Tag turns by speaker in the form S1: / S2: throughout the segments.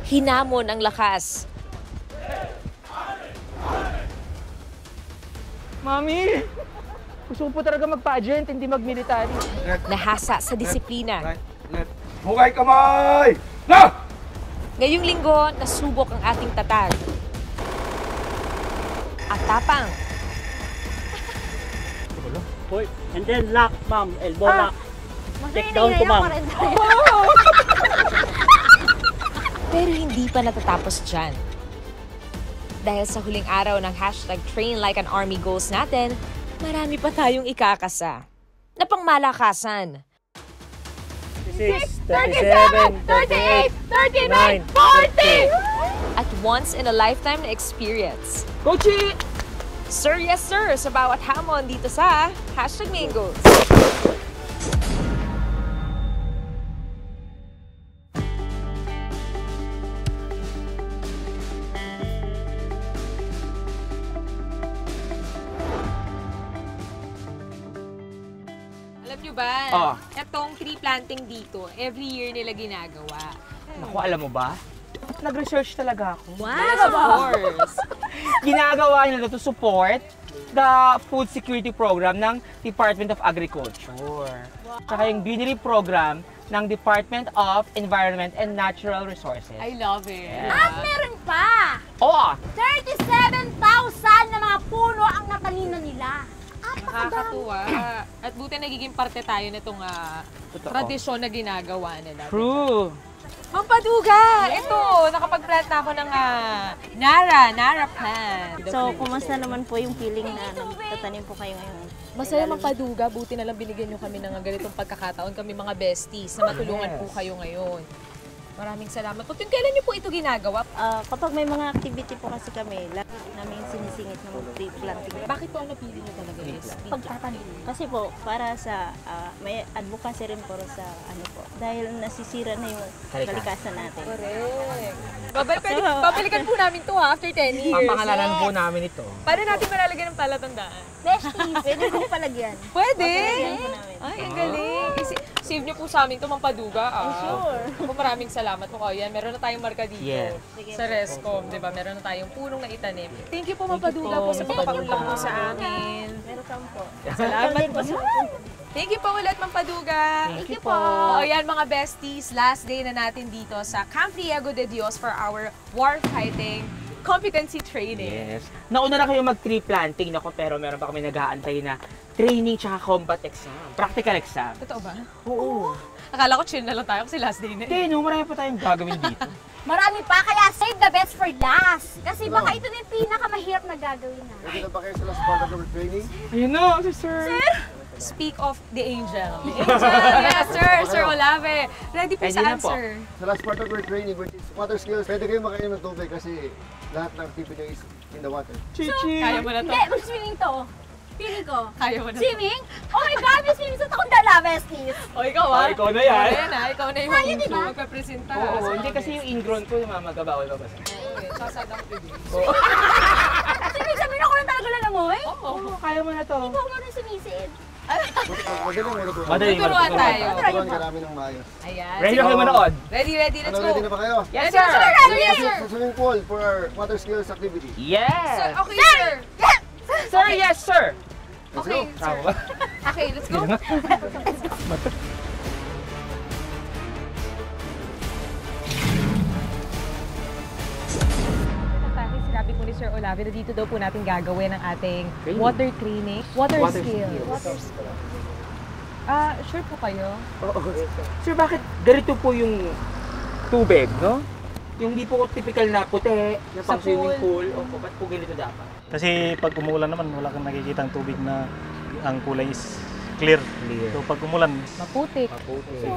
S1: Hinamon ang lakas.
S2: Mami! Gusto ko po talaga mag-pageant, hindi mag-military.
S1: Nahasa sa disiplina.
S3: Hukay kamay! Na!
S1: Ngayong linggo, nasubok ang ating tatag. At tapang.
S4: Hoy, and then lock, ma'am. Elbow lock. Take down ko, ma'am.
S1: Pero hindi pa natatapos dyan. Dahil sa huling araw ng #Train Like an Army goals natin, marami pa tayong ikakasa na pangmalakasan.
S4: 36, 37, 38, 39, 40!
S1: At once in a lifetime na experience.
S2: Coachy!
S1: Sir, yes sir, sa bawat hamon dito sa #Mingos. Alam nyo ba, itong tree planting dito, every year nila ginagawa.
S2: Naku, alam mo ba? Nag-research talaga ako.
S1: Wow! Yes, of course!
S2: Ginagawa nila to support the food security program ng Department of Agriculture. Wow. Tsaka yung Greenery program ng Department of Environment and Natural Resources.
S1: I love it!
S5: Yeah. At meron pa!
S2: Oo!
S5: 37,000 na mga puno ang natalino nila.
S1: Nakakatuwa. At buti nagiging parte tayo nitong tradisyon na ginagawa nila.
S2: True!
S1: Mampaduga! Ito, nakapag-plant na ako ng Nara plant.
S6: So, kumusta naman po yung feeling na tatanim po kayo ngayon?
S1: Masaya Mampaduga, buti na lang binigyan nyo kami ng ganitong pagkakataon, kami mga besties, na matulungan po kayo ngayon. Maraming salamat. Kung kailan niyo po ito ginagawa?
S6: Kapag may mga activity po kasi kami, lagi namin sinisingit ng tree planting.
S1: Bakit po ang napili niyo talaga is
S6: pagtatanim? Kasi po, para sa, may advocacy rin po sa ano po. Dahil nasisira na yung kalikasan natin.
S1: Correct. Babalikan po namin to after 10 years.
S2: Papangalanan po namin ito.
S1: Paano natin malalagyan ng palatandaan?
S5: Besties, pwede kong palagyan.
S1: Pwede? Ay, ang galing. Save niyo po sa amin ito, Mampaduga.
S6: Sure.
S1: Ako maraming salamat po kayo. Meron na tayong marka dito.
S2: Yes.
S1: Sa Rescom, di ba? Meron na tayong punong na itanim. Thank you po, Mampaduga po sa pagpapaunlak po sa amin.
S6: Welcome po.
S1: Salamat po. Thank you po ulit, Mampaduga.
S5: Thank you po.
S1: Ayan mga besties, last day na natin dito sa Camp Riego de Dios for our war-fighting competency training.
S2: Yes. Nauna na kayo mag-tree planting, nako, pero meron pa kami nag-aantay na training tsaka combat exam. Practical exam.
S1: Totoo ba?
S2: Oo.
S1: Akala ko chill na lang tayo kasi last day na.
S2: Hindi, no, marami pa tayong gagawin dito.
S5: Marami pa, kaya save the best for last. Kasi baka ito din pinakamahirap na gagawin na.
S3: Pwede na ba kayo sa last part of our training?
S2: Ayun na, sir.
S1: Speak of the angel. The angel, yes sir, Sir Olave. Ready po
S2: Ready
S1: sa
S2: na po.
S1: answer.
S3: Sa last part of our training, which is water skills, pwede kayo makainom ng tubig kasi lahat ng activity is in the water.
S2: Chichi!
S1: Kaya mo na to.
S5: Hindi, mag-swimming to. Pili ko.
S1: Kaya mo na to.
S5: Swimming? Oh my God, may swimming sa takong dala, besties.
S1: O ikaw ah.
S2: Ikaw na yan.
S1: Ayan ah, ikaw na yung
S5: Kaya, di ba?
S1: magpapresenta.
S2: Oo, hindi kasi yung ingrown ko yung mamagabawal ba ba?
S1: Sasad ako bibig.
S5: Swimming, sabihin ako na talaga lalangoy.
S2: Oo, kaya mo na to.
S5: Hindi ko na sumisid.
S2: Madaling
S1: Tuturuan tayo.
S3: Tuturuan ka namin ng maayos.
S1: Ayan.
S2: Ready na kayo manood?
S1: Ready, let's
S3: Ano,
S1: go.
S3: ready na ba kayo?
S2: Yes,
S1: Yes,
S2: sir!
S3: Sa swimming pool for our water skills activity.
S2: Yes!
S1: Okay, sir.
S2: Sir, yes, sir!
S3: Let's
S1: Okay,
S3: go.
S1: sir. Okay, let's go. Sinabi po ni Sir Olave na dito daw po natin gagawin ang ating
S2: Training.
S1: water training. Water skills.
S2: Water skills.
S1: Sure po kayo?
S2: Oo. Sir, bakit ganito po yung tubig, no? Yung hindi po typical na puti, na
S1: Sa
S2: pang swimming pool. O ba't po ganito dapat?
S4: Kasi pag umuulan naman, wala kang nakikita ang tubig na ang kulay is
S7: clear. So pag umulan,
S1: Maputik.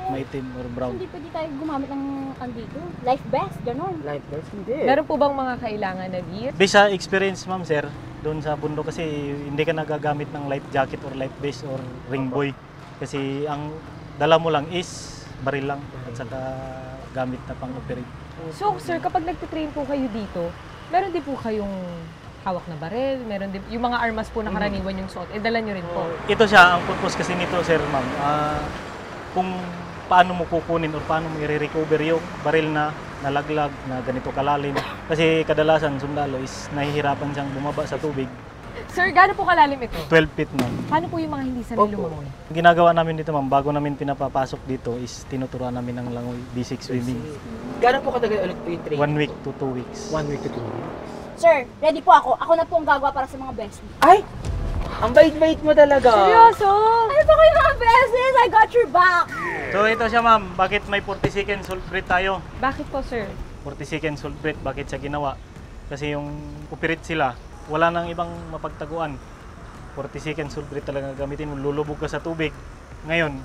S7: maitim or brown.
S5: Hindi pwede tayo gumamit ng andito. Life vest, gano'n.
S2: Life vest, hindi.
S1: Meron po bang mga kailangan na gear?
S7: Based sa experience, ma'am, sir, doon sa bundok kasi hindi ka nagagamit ng life jacket or life vest or ring buoy. Kasi ang dala mo lang is baril lang at saka gamit na pang-operate.
S1: So, sir, kapag nagtitrain po kayo dito, meron din po kayong hawak na baril, meron din, yung mga armas po na karaniwan yung suot, dala nyo rin po.
S7: Ito siya, ang purpose kasi nito, sir, ma'am, kung paano mo kukunin or paano mo i-recover yung baril na nalaglag na ganito kalalim. Kasi kadalasan, sundalo is nahihirapan siyang bumaba sa tubig.
S1: Sir, gaano po kalalim ito?
S7: 12 feet, ma'am.
S1: Paano po yung mga hindi sanay lumangoy?
S7: Ang ginagawa namin dito, ma'am, bago namin pinapapasok dito is tinuturuan namin ng langoy, basic swimming.
S2: Gano'n po katagal ulit po yung train?
S7: 1 week to 2 weeks.
S2: 1 week to 2 weeks.
S5: Sir, ready po ako. Ako na po ang gagawa para sa mga best.
S2: Ay! Ang bait-bait mo talaga.
S1: Seryoso?
S5: Ano ba kayo mga beses? I got your back.
S7: So ito siya, ma'am, bakit may 40 second salt breath tayo?
S1: Bakit po, sir?
S7: 40 second salt breath, bakit siya ginawa? Kasi yung operate sila, wala nang ibang mapagtaguan. 40 seconds salt breath talaga gamitin mo, lulubog ka sa tubig. Ngayon,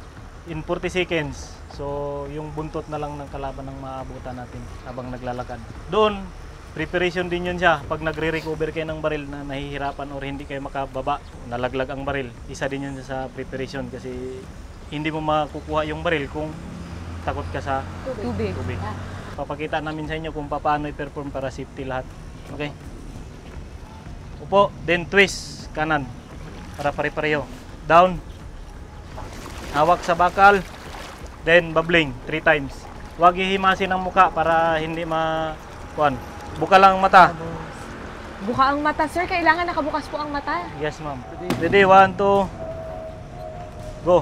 S7: in 40 seconds, so yung buntot na lang ng kalaban ng maabutan natin habang naglalakad. Doon, preparation din yun siya. Pag nagre-recover kayo ng baril na nahihirapan or hindi kayo makababa, nalaglag ang baril, isa din yun sa preparation kasi hindi mo makukuha yung baril kung takot ka sa
S1: Tubig.
S7: tubig. Papakita namin sa inyo kung paano i-perform para safety lahat. Okay? Upo, then twist, kanan. Para pare-pareho. Down. Hawak sa bakal. Then bubbling 3 times. Huwag ihimasin ang muka para hindi kuan. Buka lang ang mata.
S1: Buka ang mata, sir. Kailangan nakabukas po ang mata.
S7: Yes, ma'am. Ready, 1, 2. Go.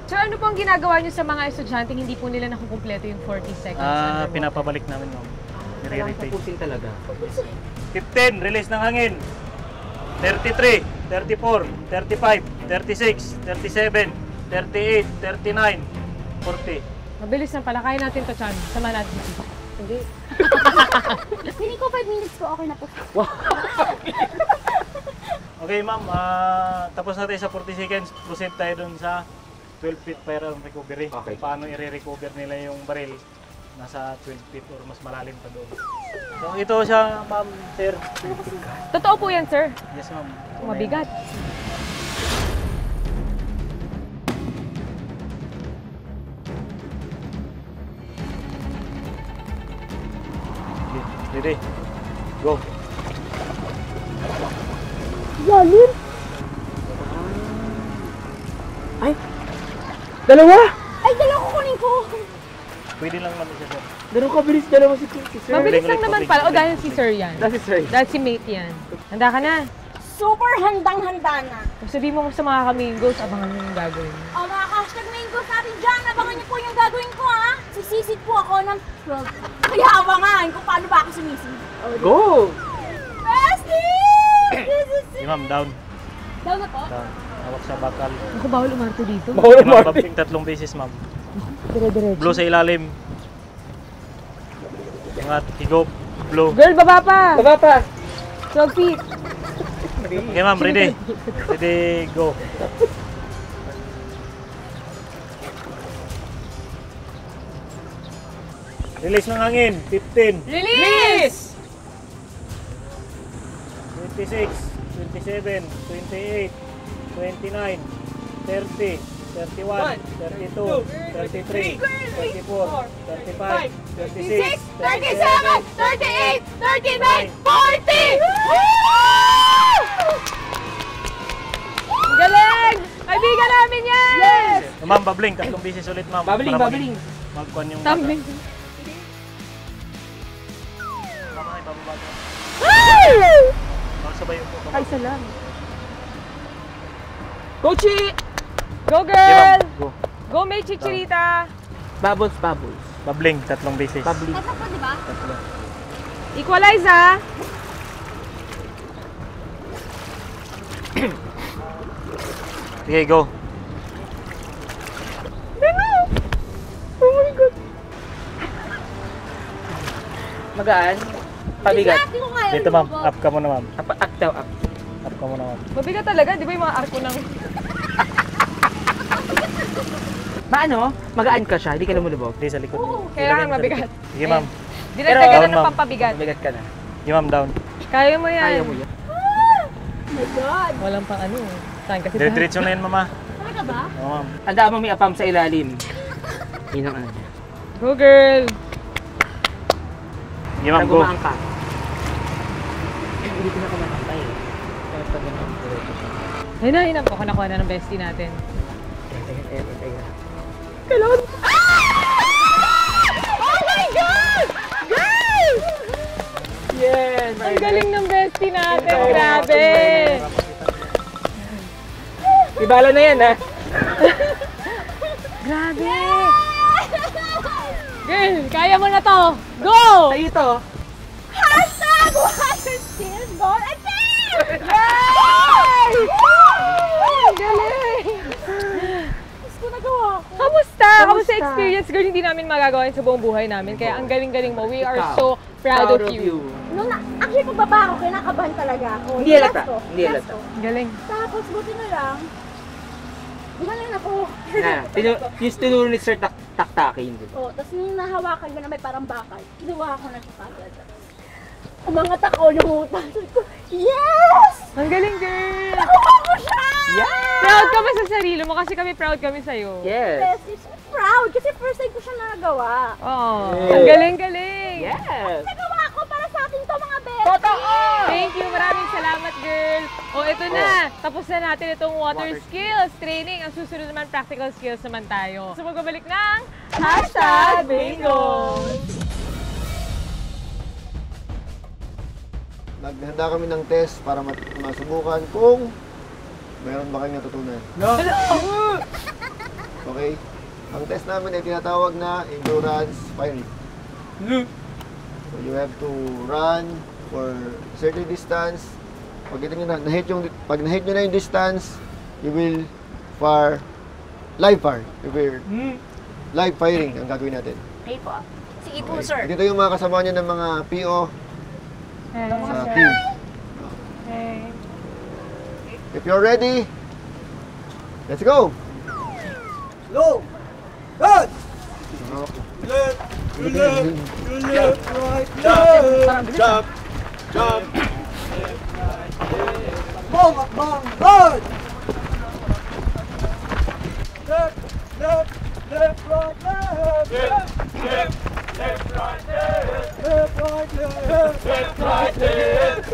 S1: Sir, ano po ang ginagawa niyo sa mga estudyanteng hindi po nila nakukumpleto yung 40 seconds? underwater?
S7: Pinapabalik namin, ma'am.
S2: Kailangan
S7: Nire-repeat.
S2: tapusin talaga.
S7: 15, release ng hangin. 33, 34, 35, 36, 37, 38, 39, 40.
S1: Mabilis na pala. Kaya natin to, Chan. Sama natin.
S2: Hindi.
S5: Feeling ko 5 minutes po, okay na po.
S7: Okay, ma'am. Tapos natin sa 40 seconds. Proceed tayo dun sa 12 feet fire and recovery.
S2: Okay.
S7: Paano i-recover nila yung baril nasa 12 feet or mas malalim pa doon. So, ito siya, ma'am, sir.
S1: Totoo po yan, sir.
S7: Yes, ma'am.
S1: Mabigat.
S7: Ready? Go.
S5: Lalim.
S2: Ay! Dalawa!
S5: Ay, dalawa ko kunin ko.
S7: Pwede lang naman siya, sir.
S2: Ganun kabilis dalawa si sir.
S1: Mabilis lang
S7: Ulit,
S1: naman
S7: ulit.
S1: pala. O, dahil si sir yan.
S2: That's sir.
S1: Dahil si mate yan. Handa ka na.
S5: Super handang-handa na.
S1: Kung sabihin mo sa mga kamingos, abangan mo yung gagawin mo.
S5: O mga hashtag mangoes natin dyan, abangan niyo po yung gagawin ko ha. Sisisid po ako ng 12. Kaya abangan kung paano ba ako sumisid.
S2: Go!
S5: Bestie! This is
S7: Okay, ma'am, down.
S5: Down na po?
S7: Down. Hawak sa bakal.
S1: Ako, bawal umarte dito.
S2: Bawal
S7: Ma'am,
S2: Martin.
S7: bumping 3 beses, ma'am.
S1: Dire-diretso.
S7: Blow sa ilalim. Angat, higop, blow.
S1: Girl, baba pa!
S2: Baba pa!
S1: 12 feet.
S7: Okay, ma'am, ready? Ready, go. Release ng hangin, 15,
S1: Release!
S7: 26, 27, 28, 29, 30, 31, 32, 33, 34, 35, 36,
S5: 37, 38, 39, 40!
S1: Galing! Kaibigan namin yan! Yes!
S7: Ma'am, babling, 3 beses ulit, ma'am.
S2: Babbling,
S7: Para
S2: babbling.
S7: Magkuhan yung
S1: Tumbling.
S7: Mama, ay, bababa ka.
S1: Ay!
S7: Magsabay yung po.
S1: Ay, salam.
S2: Coachy!
S1: Go,
S7: Okay,
S1: girl!
S7: ma'am, go.
S1: Go, May Chichirita!
S2: Bubbles, bubbles.
S7: Babling, 3 beses.
S2: Bubbly.
S5: Ito po, di ba?
S1: Equalize, ha?
S7: Okay, go.
S2: Magaan. Pabigat.
S5: Hindi ko kaya.
S7: Dito, ma'am. Up ka muna, ma'am.
S2: Up daw, up.
S7: Up ka muna, ma'am.
S1: Mabigat talaga, di ba yung mga arko ng...
S2: Paano? Magaan ka siya, hindi ka lumulubog.
S7: Hindi, sa likod.
S1: Kailangan mabigat.
S7: Sige, ma'am.
S1: Dinagdagan
S7: Down,
S1: na ng
S7: ma'am.
S1: pampabigat.
S2: Mabigat ka na.
S7: Sige, ma'am, down.
S1: Kaya mo yan.
S2: Kaya mo yan.
S1: Walang pang ano. Saan kasi
S7: Diretso na yan, mama.
S5: Talaga ba?
S7: Oo, ma'am.
S2: Tandaan mo may apam sa ilalim. Yun ang ano niya.
S1: Go, girl!
S7: Sige, ma'am,
S2: Parang
S7: go.
S2: gumaan ka. Hindi ko na kumatambay eh. Kaya pag ganun, diretso siya.
S1: Hinahinap ako nakuha na ng bestie natin.
S2: Teka.
S1: Kailangan... Oh my God! Girl!
S2: Yes!
S1: Ang galing ng bestie natin, grabe!
S2: Ibala na yan, ha?
S1: Grabe! Girl, kaya mo na to! Go!
S2: Sa'yo to.
S5: Hashtag water skills goal achieved!
S1: Yay! Ang galing!
S5: Gusto ko nagawa ko.
S1: Kamusta? Kamusta experience, girl? Hindi namin magagawa yun sa buong buhay namin. Kaya ang galing-galing mo. We are so proud of you.
S5: Actually, pagbaba ko, kinakabahan talaga ako.
S2: Hindi halata.
S5: Last ko.
S2: Hindi
S5: Last
S2: halata.
S5: ko.
S1: Galing.
S5: Tapos, buti na lang. Gumaling ako.
S2: Yung tinuro ni Sir taktakin.
S5: Oh, tapos nung nahawakan ko na may parang bakal, kinuha ko na siya kagad. Umangat ako, lumutan. Sabi ko, yes!
S1: Ang galing, girl!
S5: Nakuha ko siya!
S2: Yeah!
S1: Proud ka ba sa sarili mo? Kasi kami proud kami sa'yo.
S2: Yes!
S5: Yes, it's proud kasi first time ko siya nagawa.
S1: Oh,
S2: Yeah.
S1: ang galing-galing!
S2: Yes!
S5: Nagawa ko para sa atin to mga best.
S2: Totoo!
S1: Thank you! Maraming salamat, girl! O, ito na! Tapos na natin itong water skills training. Ang susunod naman, practical skills naman tayo. So, magbabalik ng Hashtag Bingo!
S3: Naghanda kami ng test para masubukan kung mayroon ba kayong natutunan. Okay? Ang test namin ay tinatawag na endurance firing. So you have to run for certain distance. Pag na-hit nyo na yung distance, you will fire live fire. Live firing ang gagawin natin.
S5: Hey po. Sige po,
S3: Okay.
S5: sir.
S3: Dito yung mga kasama nyo ng mga PO sa team. If you're ready, let's go! Go! Good! Left, right, jump, jump. Bong, bong, good! Left, right, left, left, right, left.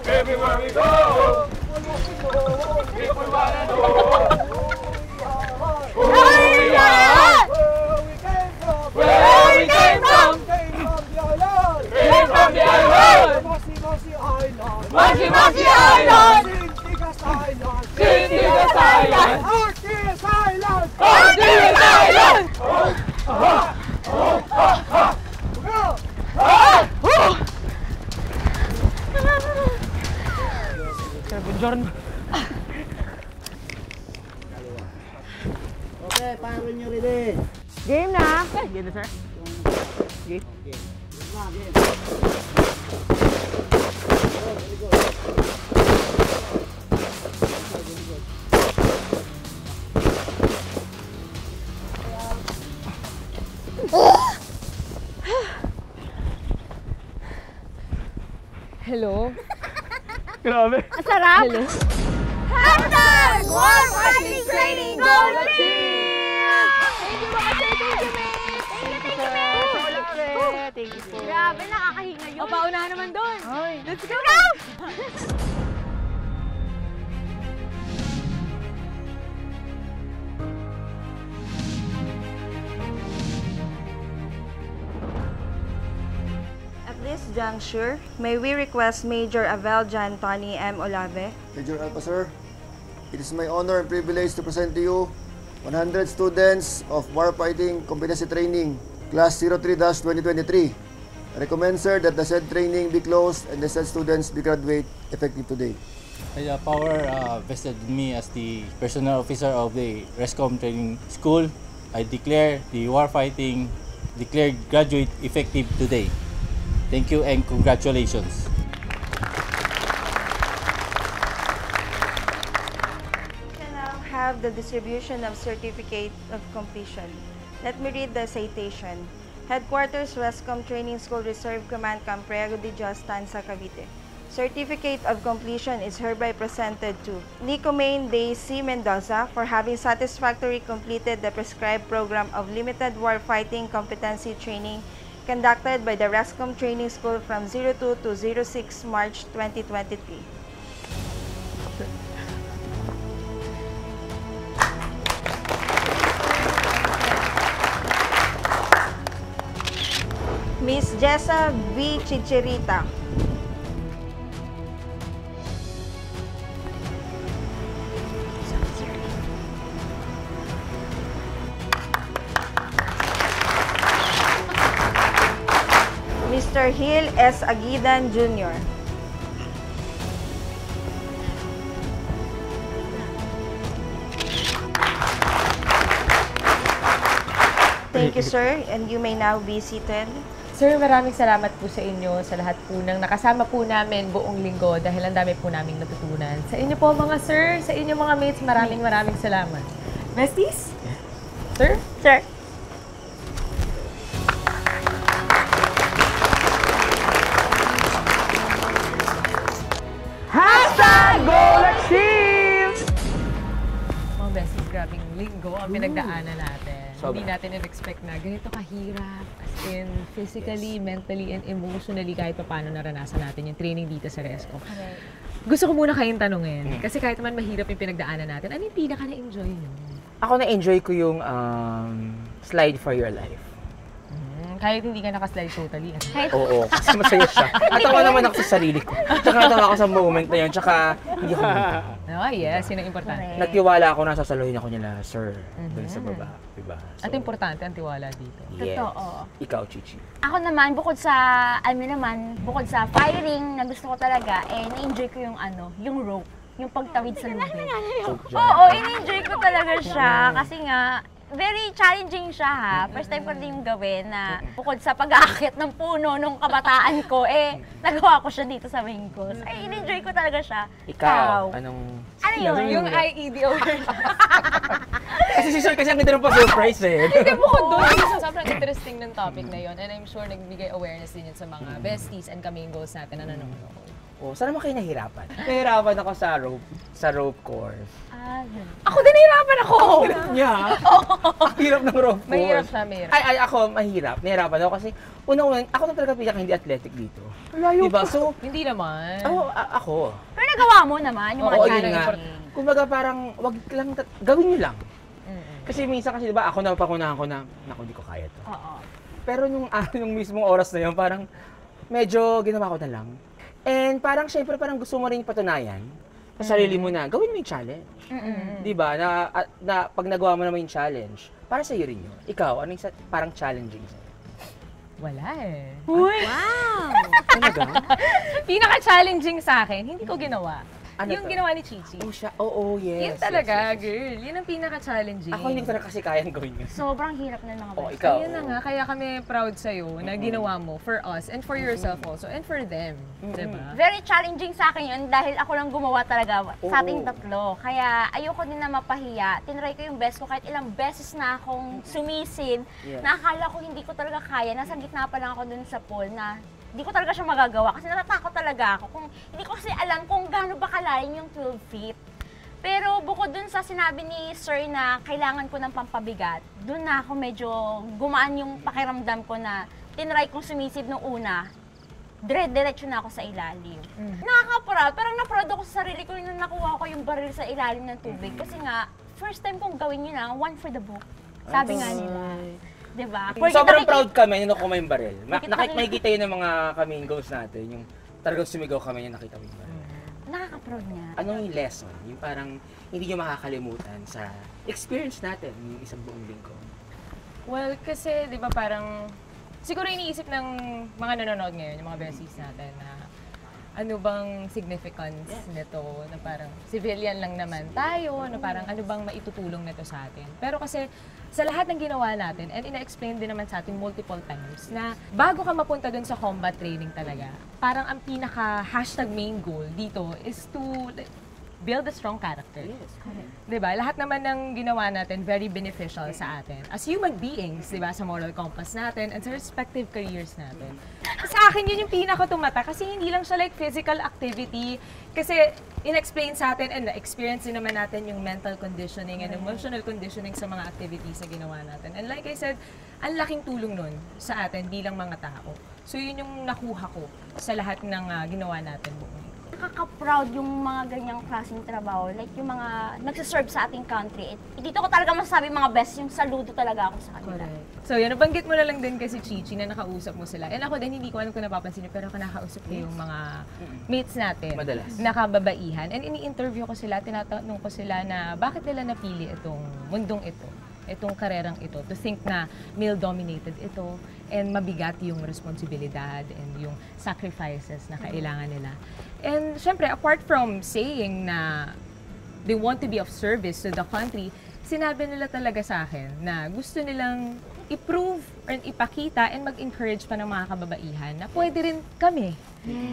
S3: Everywhere we go. People wanna know who we are. Where we came from. Came from the island. Mossy Island. Sintigas Island. Artigas Island.
S2: Buongiorno.
S4: Okay, paano nyo rin?
S1: Game na!
S2: Game na, sir. Game.
S1: Hello?
S2: Grabe.
S5: Masarap.
S1: Hello?
S5: Hashtag War Fighting Training Goal Achieved!
S1: Thank you mga sir! Thank you, Miss!
S2: Thank you po.
S5: Grabe, nakakahinga yun.
S1: O, paunahan naman doon! Let's go!
S8: At this juncture, may we request Major Avel John Tony M. Olave,
S3: Major Alpha, sir, it is my honor and privilege to present to you 100 students of Warfighting Competency Training, Class 03-2023. I recommend, sir, that the said training be closed and the said students be graduate effective today.
S9: The power vested in me as the personnel officer of the RESCOM Training School, I declare the warfighting declared graduate effective today. Thank you and congratulations.
S8: of the distribution of Certificate of Completion. Let me read the citation. Headquarters, Rescom Training School Reserve Command Camp Priego de Dios, Tanza, Cavite. Certificate of Completion is hereby presented to Nicomaine Day C. Mendoza for having satisfactorily completed the prescribed program of limited warfighting competency training conducted by the Rescom Training School from 02 to 06 March 2023. Miss Jessa V. Chichirita. Mr. Hill S. Aguidan Jr. Thank you, sir, and you may now be seated.
S10: Sir, maraming salamat po sa inyo, sa lahat po ng nakasama po namin buong linggo dahil ang dami po naming natutunan. Sa inyo po mga sir, sa inyo mga mates, maraming salamat. Besties? Sir?
S6: Sir.
S2: Goal achieved!
S10: Mga besties, grabing linggo ang pinagdaanan natin.
S2: Sobra.
S10: Hindi natin in-expect na ganito kahirap. As in, physically, mentally, and emotionally, kahit pa paano naranasan natin yung training dito sa Rescom. Gusto ko muna kayong tanungin. Kasi kahit naman mahirap yung pinagdaanan natin, ano yung pinaka na-enjoy nyo?
S2: Ako na-enjoy ko yung slide for your life.
S10: Kahit hindi ka nakaslide totally.
S2: Oo, kasi masaya siya. Natawa naman ako sa sarili ko. Tsaka natawa ako sa moment na yun. Tsaka hindi ako
S10: Oh, yes. Yun ang importante.
S2: nagtiwala ako na sasaluhin ako nila, sir, doon sa baba. Diba? So,
S10: At importante ang tiwala dito.
S2: yes.
S5: Totoo.
S2: Ikaw, Chichi.
S5: Ako naman, bukod sa firing na gusto ko talaga, na-enjoy ko yung rope, yung pagtawid sa lubid. Oo, in-enjoy ko talaga siya kasi nga, very challenging siya ha. First time ko din yung gawin na bukod sa pag-aakit ng puno nung kabataan ko, nagawa ko siya dito sa main course. Ay, in-enjoy ko talaga siya.
S2: Ikaw, anong...
S5: Ano yun?
S10: Yung IED awareness.
S2: Kasi si sir kasi ang ganda ng pa-surprise eh.
S10: Hindi, bukod doon. Sobrang interesting ng topic na yun. And I'm sure nagbigay awareness din yun sa mga besties and ka-main goals natin na nanonood.
S2: Oh, saan naman kayo nahirapan? Nahirapan ako sa rope course.
S10: Ako din nahirapan ako!
S2: Niya? Ang hirap ng rope course.
S10: Mahirap siya, mahirap.
S2: Ay, ako, mahirap. Nahirapan ako kasi unang-unang, ako na talaga pinaka hindi athletic dito. Layo diba? So,
S10: hindi naman.
S2: Ako.
S5: Pero nagawa mo naman yung mga challenge.
S2: Kumbaga parang, wag lang, gawin nyo lang. Kasi minsan kasi diba, ako na pakunahan ko na, naku, hindi ko kaya to. Pero nung mismong oras na yun, parang medyo ginawa ko na lang. And parang syempre parang gusto mo rin patunayan sa sarili mo na gawin mo yung challenge. Di ba? Na pag nagawa mo naman yung challenge, para sa iyo rin yun. Ikaw, ano yung parang challenging sa'yo?
S10: Wala eh.
S5: Uy! Wow!
S2: Talaga?
S10: Pinaka-challenging sa akin, hindi ko ginawa.
S2: Ano
S10: yung
S2: to?
S10: ginawa ni Chichi.
S2: Oh, siya. Oo, yes.
S10: Yun talaga,
S2: yes.
S10: girl. Yun ang pinaka-challenging.
S2: Ako hindi ko talaga kasi kayang gawin yun.
S5: Sobrang hirap na mga
S2: Oh, ikaw.
S10: Ayun na nga, kaya kami proud sa'yo na ginawa mo for us and for yourself also and for them. Diba?
S5: Very challenging sa akin yun dahil ako lang gumawa talaga sa ating tatlo. Kaya ayoko din na mapahiya. Tinry ko yung best ko kahit ilang beses na akong sumisid.
S2: Yeah.
S5: Nakakala ko hindi ko talaga kaya. Nasa gitna pa lang ako dun sa pool na hindi ko talaga siya magagawa kasi natatakot talaga ako. Hindi ko kasi alam kung gaano ba kalalim yung 12 feet. Pero bukod dun sa sinabi ni Sir na kailangan ko ng pampabigat, dun na ako medyo gumaan yung pakiramdam ko na tinry kong sumisid nung una. Diretso na ako sa ilalim. Nakaka-proud. Parang na-proud ako sa sarili ko nung nakuha ko yung baril sa ilalim ng tubig. Kasi nga, first time kong gawin yun one for the book. Sabi nga nila. Diba?
S2: Sobrang proud kami nung nakuha yung baril. Makikita yun ng mga kaming goals natin. Yung talagang sumigaw kami yung nakita mo yung baril.
S5: Nakaka-proud niya.
S2: Anong yung lesson? Yung parang hindi nyo makakalimutan sa experience natin yung isang buong linggo?
S10: Well, kasi di ba parang siguro iniisip ng mga nanonood ngayon, yung mga besties natin na ano bang significance nito, na parang civilian lang naman tayo, na parang ano bang maitutulong nito sa atin. Pero kasi sa lahat ng ginawa natin, and ina-explain din naman sa atin multiple times, na bago ka mapunta dun sa combat training talaga, parang ang pinaka-hashtag main goal dito is to build a strong character. Diba? Lahat naman ng ginawa natin, very beneficial sa atin. As human beings, diba? Sa moral compass natin and sa respective careers natin. Sa akin, yun yung pinaka-tumata kasi hindi lang siya like physical activity. Kasi in-explain sa atin and experience din naman natin yung mental conditioning and emotional conditioning sa mga activities na ginawa natin. And like I said, ang laking tulong nun sa atin bilang mga tao. So yun yung nakuha ko sa lahat ng ginawa natin buong.
S5: Nakaka-proud yung mga ganyang klaseng trabaho. Like yung mga nagsaserve sa ating country. Dito ko talaga masasabi mga best, yung saludo talaga ako sa kanila.
S10: So yan, nabanggit mo na lang din kasi Chichi na nakausap mo sila. And ako din, hindi ko alam kung napapansin niyo, pero nakausap ko yung mga mates natin.
S2: Madalas.
S10: Nakababaihan. And ini-interview ko sila, tinatanong ko sila na bakit nila napili itong mundong ito, itong karerang ito, to think na male-dominated ito and mabigat yung responsibilidad and yung sacrifices na kailangan nila. And syempre, apart from saying na they want to be of service to the country, sinabi nila talaga sa akin na gusto nilang i-prove or ipakita and mag-encourage pa ng mga kababaihan na pwede rin kami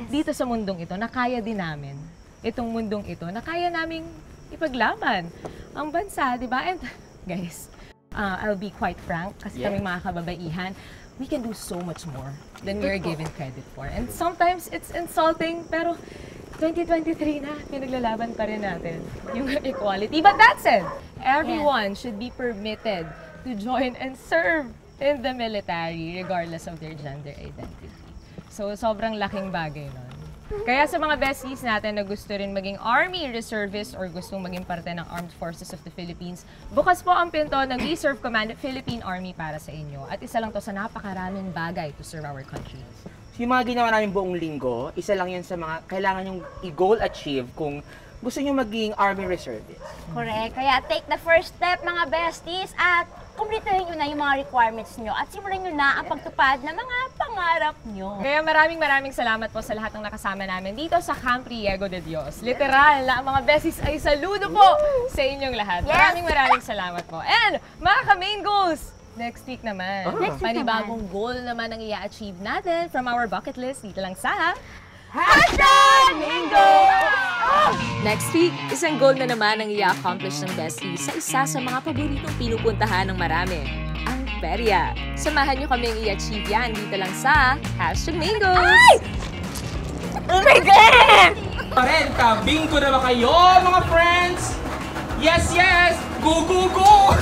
S10: dito sa mundong ito, na kaya din namin itong mundong ito, na kaya naming ipaglaban ang bansa, di ba? And guys, I'll be quite frank, kasi kami mga kababaihan, we can do so much more than we are given credit for. And sometimes it's insulting, pero 2023 na, pinaglalaban pa rin natin yung equality. But that said, everyone should be permitted to join and serve in the military regardless of their gender identity. So sobrang laking bagay nun. Kaya sa mga besties natin na gusto rin maging Army Reservist or gustong maging parte ng Armed Forces of the Philippines, bukas po ang pinto ng Reserve Command Philippine Army para sa inyo. At isa lang to sa napakaraming bagay to serve our country.
S2: Yung mga ginawa namin buong linggo, isa lang yan sa mga kailangan yung i-goal achieve kung gusto nyo maging Army Reservist.
S5: Correct. Kaya take the first step mga besties at kumplituhin nyo na yung mga requirements nyo at simulan nyo na ang pagtupad ng mga pangarap nyo.
S10: Kaya maraming salamat po sa lahat ng nakasama namin dito sa Camp Riego de Dios. Literal na ang mga beses ay saludo po sa inyong lahat.
S5: Yes!
S10: Maraming salamat po. And mga ka-main goals, next week naman.
S5: Next week
S10: Panibagong goal naman ang i-achieve natin from our bucket list dito lang sa
S5: #Mingo!
S1: Next week, isang goal na naman ang i-accomplish ng besties sa isa sa mga paboritong pinupuntahan ng marami, ang perya. Samahan niyo kaming i-achieve yan dito lang sa #Mingos!
S5: Ay! Oh my God!
S2: Parenta, bingo na ba kayo mga friends? Yes, yes! Go, go, go!